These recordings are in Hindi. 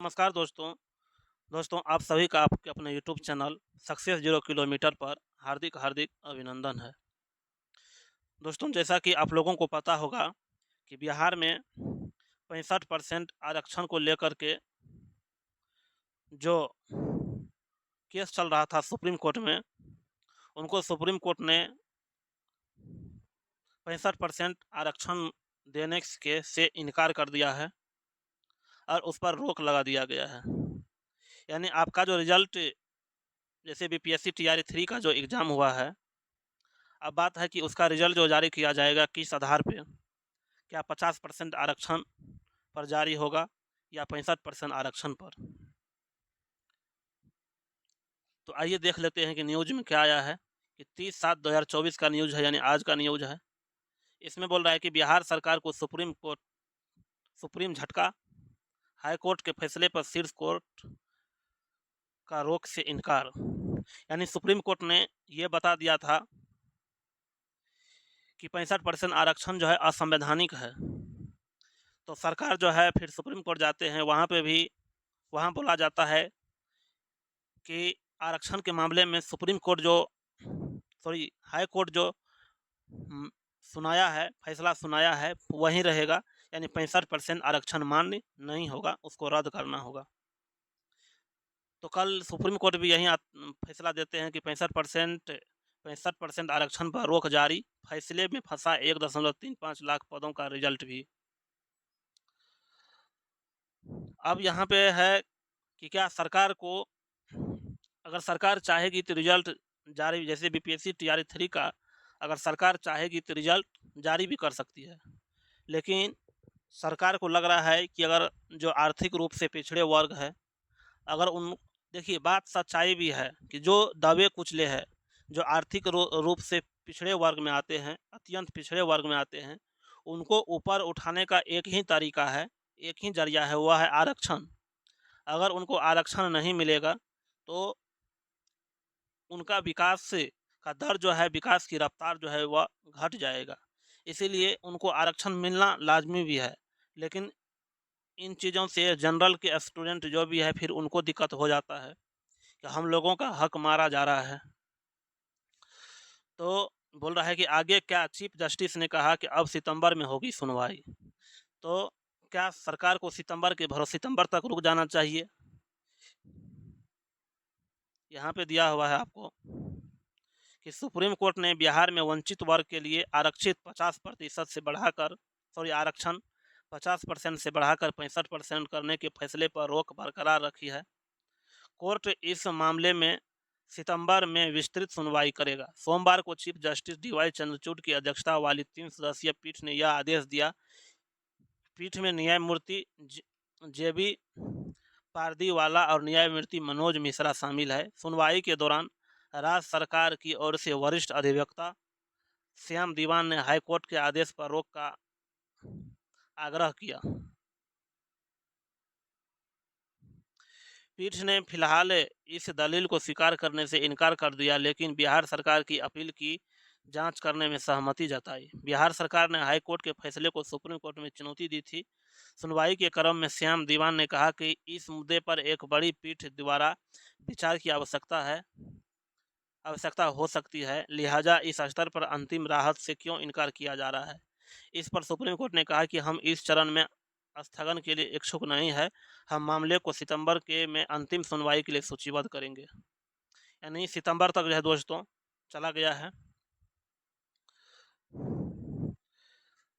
नमस्कार दोस्तों। दोस्तों आप सभी का आपके अपने यूट्यूब चैनल सक्सेस 0 किलोमीटर पर हार्दिक हार्दिक अभिनंदन है। दोस्तों जैसा कि आप लोगों को पता होगा कि बिहार में 65% आरक्षण को लेकर के जो केस चल रहा था सुप्रीम कोर्ट में, उनको सुप्रीम कोर्ट ने 65% आरक्षण देने के से इनकार कर दिया है और उस पर रोक लगा दिया गया है। यानी आपका जो रिजल्ट जैसे बीपीएससी टीआरई 3 का जो एग्ज़ाम हुआ है, अब बात है कि उसका रिजल्ट जो जारी किया जाएगा किस आधार पे, क्या 50% आरक्षण पर जारी होगा या 65% आरक्षण पर। तो आइए देख लेते हैं कि न्यूज़ में क्या आया है कि 30/7/2024 का न्यूज़ है, यानी आज का न्यूज़ है। इसमें बोल रहा है कि बिहार सरकार को सुप्रीम झटका, हाई कोर्ट के फैसले पर शीर्ष कोर्ट का रोक से इनकार। यानी सुप्रीम कोर्ट ने ये बता दिया था कि 65% आरक्षण जो है असंवैधानिक है। तो सरकार जो है फिर सुप्रीम कोर्ट जाते हैं, वहाँ पे भी वहाँ बोला जाता है कि आरक्षण के मामले में सुप्रीम कोर्ट जो हाई कोर्ट जो सुनाया है, फैसला सुनाया है, वहीं रहेगा। यानी 65% आरक्षण मान्य नहीं होगा, उसको रद्द करना होगा। तो कल सुप्रीम कोर्ट भी यही फैसला देते हैं कि 65% आरक्षण पर रोक जारी, फैसले में फंसा 1.35 लाख पदों का रिजल्ट भी। अब यहाँ पे है कि क्या सरकार को, अगर सरकार चाहेगी तो रिजल्ट जारी, जैसे बीपीएससी टीआरई 3 का अगर सरकार चाहेगी तो रिजल्ट जारी भी कर सकती है। लेकिन सरकार को लग रहा है कि अगर जो आर्थिक रूप से पिछड़े वर्ग है, अगर उन देखिए बात सच्चाई भी है कि जो दबे कुचले हैं, जो आर्थिक रूप से पिछड़े वर्ग में आते हैं, अत्यंत पिछड़े वर्ग में आते हैं, उनको ऊपर उठाने का एक ही तरीका है, एक ही जरिया है, वह है आरक्षण। अगर उनको आरक्षण नहीं मिलेगा तो उनका विकास से का दर जो है, विकास की रफ्तार जो है वह घट जाएगा। इसीलिए उनको आरक्षण मिलना लाजमी भी है। लेकिन इन चीज़ों से जनरल के स्टूडेंट जो भी है, फिर उनको दिक्कत हो जाता है कि हम लोगों का हक मारा जा रहा है। तो बोल रहा है कि आगे क्या, चीफ जस्टिस ने कहा कि अब सितंबर में होगी सुनवाई। तो क्या सरकार को सितंबर तक रुक जाना चाहिए? यहाँ पे दिया हुआ है आपको कि सुप्रीम कोर्ट ने बिहार में वंचित वर्ग के लिए आरक्षण 50% से बढ़ाकर 65% करने के फैसले पर रोक बरकरार रखी है। कोर्ट इस मामले में सितंबर में विस्तृत सुनवाई करेगा। सोमवार को चीफ जस्टिस डीवाई चंद्रचूड़ की अध्यक्षता वाली 3 सदस्यीय पीठ ने यह आदेश दिया। पीठ में न्यायमूर्ति जेबी पारदीवाला और न्यायमूर्ति मनोज मिश्रा शामिल है। सुनवाई के दौरान राज्य सरकार की ओर से वरिष्ठ अधिवक्ता श्याम दीवान ने हाईकोर्ट के आदेश पर रोक का आग्रह किया। पीठ ने फिलहाल इस दलील को स्वीकार करने से इनकार कर दिया, लेकिन बिहार सरकार की अपील की जांच करने में सहमति जताई। बिहार सरकार ने हाई कोर्ट के फैसले को सुप्रीम कोर्ट में चुनौती दी थी। सुनवाई के क्रम में श्याम दीवान ने कहा कि इस मुद्दे पर एक बड़ी पीठ द्वारा विचार की आवश्यकता हो सकती है, लिहाजा इस स्तर पर अंतिम राहत से क्यों इनकार किया जा रहा है। इस पर सुप्रीम कोर्ट ने कहा कि हम इस चरण में स्थगन के लिए इच्छुक नहीं है। हम मामले को सितंबर के में अंतिम सुनवाई के लिए सूचीबद्ध करेंगे। यानी सितंबर तक जो है दोस्तों चला गया है।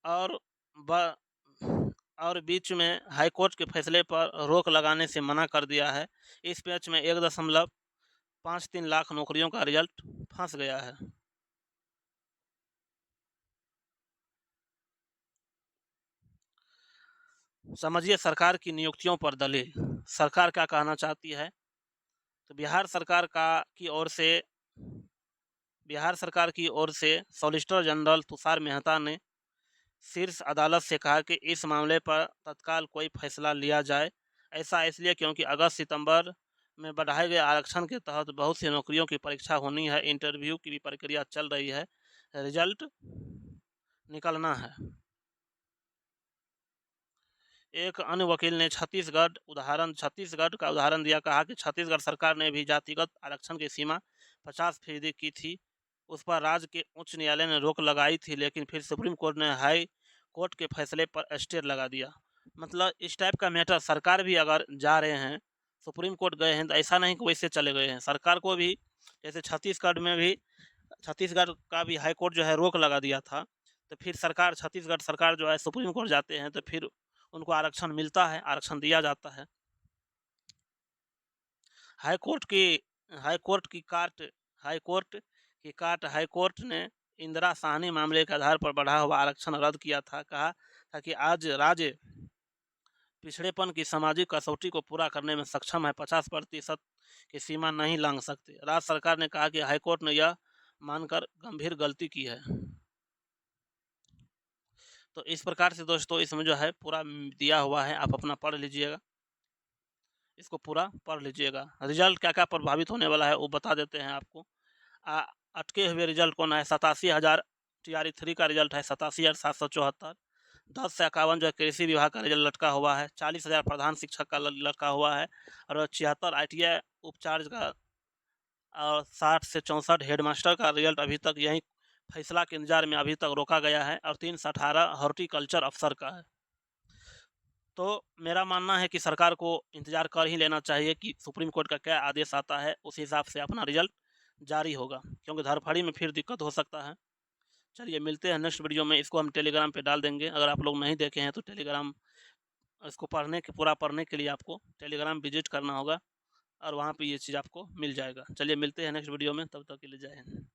और ब और बीच में हाई कोर्ट के फैसले पर रोक लगाने से मना कर दिया है। इस पैच में 1.53 लाख नौकरियों का रिजल्ट फंस गया है। समझिए सरकार की नियुक्तियों पर दलील। सरकार क्या कहना चाहती है? तो बिहार सरकार की ओर से सॉलिसिटर जनरल तुषार मेहता ने शीर्ष अदालत से कहा कि इस मामले पर तत्काल कोई फैसला लिया जाए। ऐसा इसलिए क्योंकि अगस्त सितंबर में बढ़ाए गए आरक्षण के तहत बहुत सी नौकरियों की परीक्षा होनी है, इंटरव्यू की भी प्रक्रिया चल रही है, रिजल्ट निकलना है। एक अन्य वकील ने छत्तीसगढ़ का उदाहरण दिया, कहा कि छत्तीसगढ़ सरकार ने भी जातिगत आरक्षण की सीमा 50% की थी। उस पर राज्य के उच्च न्यायालय ने रोक लगाई थी, लेकिन फिर सुप्रीम कोर्ट ने हाई कोर्ट के फैसले पर स्टे लगा दिया। मतलब इस टाइप का मैटर, सरकार भी अगर जा रहे हैं, सुप्रीम कोर्ट गए हैं, तो ऐसा नहीं कि वैसे चले गए हैं। सरकार को भी, जैसे छत्तीसगढ़ का भी हाई कोर्ट जो है रोक लगा दिया था, तो फिर छत्तीसगढ़ सरकार जो है सुप्रीम कोर्ट जाते हैं, तो फिर उनको आरक्षण मिलता है, आरक्षण दिया जाता है। हाई कोर्ट की हाई कोर्ट की काट हाई कोर्ट ने इंदिरा साहनी मामले के आधार पर बढ़ा हुआ आरक्षण रद्द किया था। कहा था कि आज राज्य पिछड़ेपन की सामाजिक कसौटी को पूरा करने में सक्षम है, 50% की सीमा नहीं लांघ सकते। राज्य सरकार ने कहा कि हाईकोर्ट ने यह मानकर गंभीर गलती की है। तो इस प्रकार से दोस्तों इसमें जो है पूरा दिया हुआ है, आप अपना पढ़ लीजिएगा, इसको पूरा पढ़ लीजिएगा। रिजल्ट क्या क्या प्रभावित होने वाला है वो बता देते हैं आपको। अटके हुए रिजल्ट कौन है? 87,000 TRE 3 का रिजल्ट है, 87,774। 10 से 51 जो है कृषि विभाग का रिजल्ट लटका हुआ है। 40,000 प्रधान शिक्षक का लटका हुआ है, और 76 ITI उपचार्ज का, और 60 से 64 हेडमास्टर का रिजल्ट अभी तक यही फैसला के इंतजार में अभी तक रोका गया है, और 3 से 18 हॉर्टिकल्चर अफसर का है। तो मेरा मानना है कि सरकार को इंतजार कर ही लेना चाहिए कि सुप्रीम कोर्ट का क्या आदेश आता है, उस हिसाब से अपना रिजल्ट जारी होगा, क्योंकि धड़फड़ी में फिर दिक्कत हो सकता है। चलिए मिलते हैं नेक्स्ट वीडियो में। इसको हम टेलीग्राम पे डाल देंगे, अगर आप लोग नहीं देखे हैं तो टेलीग्राम, इसको पूरा पढ़ने के लिए आपको टेलीग्राम विजिट करना होगा, और वहाँ पे ये चीज़ आपको मिल जाएगा। चलिए मिलते हैं नेक्स्ट वीडियो में, तब तक के लिए जय हिंद।